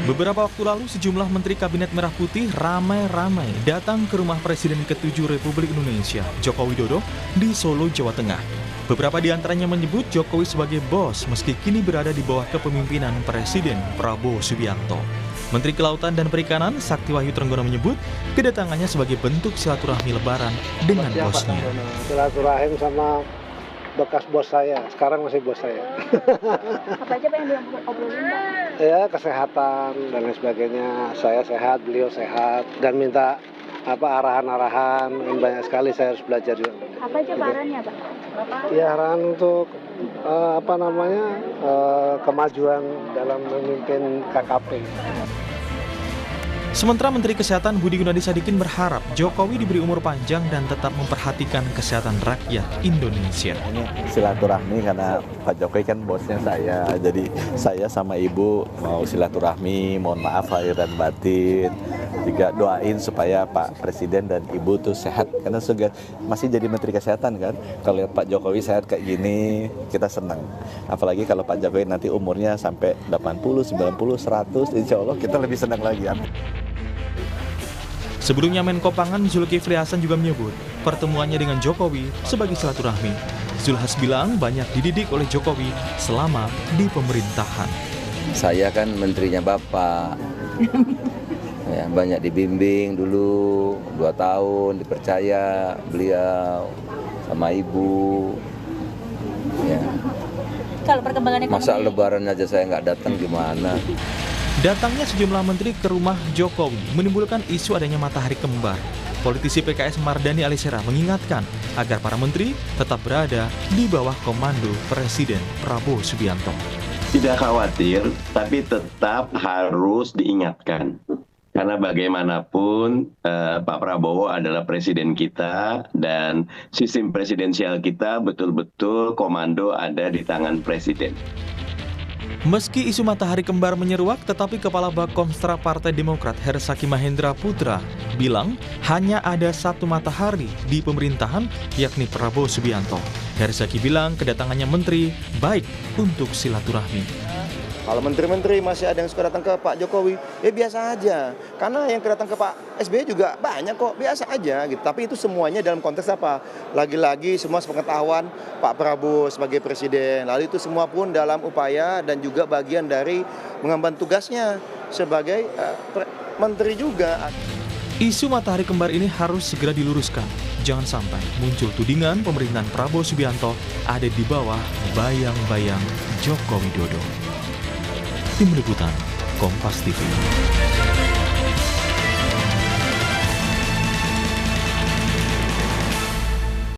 Beberapa waktu lalu, sejumlah Menteri Kabinet Merah Putih ramai-ramai datang ke rumah Presiden ke-7 Republik Indonesia, Joko Widodo, di Solo, Jawa Tengah. Beberapa di antaranya menyebut Jokowi sebagai bos meski kini berada di bawah kepemimpinan Presiden Prabowo Subianto. Menteri Kelautan dan Perikanan, Sakti Wahyu Trenggono menyebut kedatangannya sebagai bentuk silaturahmi lebaran dengan bosnya. Silaturahim sama bekas bos saya, sekarang masih bos saya. Apa aja Pak yang diobrolin Pak? Ya, kesehatan dan lain sebagainya. Saya sehat, beliau sehat, dan minta arahan-arahan. Banyak sekali saya harus belajar juga. Apa aja arahannya Pak? Ya, arahan untuk kemajuan dalam memimpin KKP. Sementara Menteri Kesehatan Budi Gunadi Sadikin berharap Jokowi diberi umur panjang dan tetap memperhatikan kesehatan rakyat Indonesia. Ini silaturahmi karena Pak Jokowi kan bosnya saya, jadi saya sama Ibu mau silaturahmi, mohon maaf lahir dan batin, juga doain supaya Pak Presiden dan Ibu tuh sehat, karena masih jadi Menteri Kesehatan kan. Kalau lihat Pak Jokowi sehat kayak gini, kita senang. Apalagi kalau Pak Jokowi nanti umurnya sampai 80, 90, 100, insya Allah kita lebih senang lagi ya. Sebelumnya Menko Pangan Zulkifli Hasan juga menyebut pertemuannya dengan Jokowi sebagai silaturahmi. Zulhas bilang banyak dididik oleh Jokowi selama di pemerintahan. Saya kan menterinya Bapak, ya, banyak dibimbing dulu, 2 tahun dipercaya beliau sama Ibu. Ya. Kalau perkembangan ekonomi... Masa lebaran aja saya nggak datang gimana? Datangnya sejumlah menteri ke rumah Jokowi menimbulkan isu adanya matahari kembar. Politisi PKS Mardani Alisera mengingatkan agar para menteri tetap berada di bawah komando Presiden Prabowo Subianto. Tidak khawatir, tapi tetap harus diingatkan. Karena bagaimanapun Pak Prabowo adalah presiden kita dan sistem presidensial kita betul-betul komando ada di tangan presiden. Meski isu matahari kembar menyeruak, tetapi Kepala Bakomstra Partai Demokrat Hersaki Mahendra Putra bilang hanya ada satu matahari di pemerintahan, yakni Prabowo Subianto. Hersaki bilang kedatangannya menteri baik untuk silaturahmi. Kalau menteri-menteri masih ada yang suka datang ke Pak Jokowi, ya biasa aja. Karena yang datang ke Pak SBY juga banyak kok, biasa aja gitu. Tapi itu semuanya dalam konteks apa? Lagi-lagi semua sepengetahuan Pak Prabowo sebagai presiden. Lalu itu semua pun dalam upaya dan juga bagian dari mengemban tugasnya sebagai menteri juga. Isu matahari kembar ini harus segera diluruskan. Jangan sampai muncul tudingan pemerintahan Prabowo Subianto ada di bawah bayang-bayang Joko Widodo. Tim Liputan Kompas TV.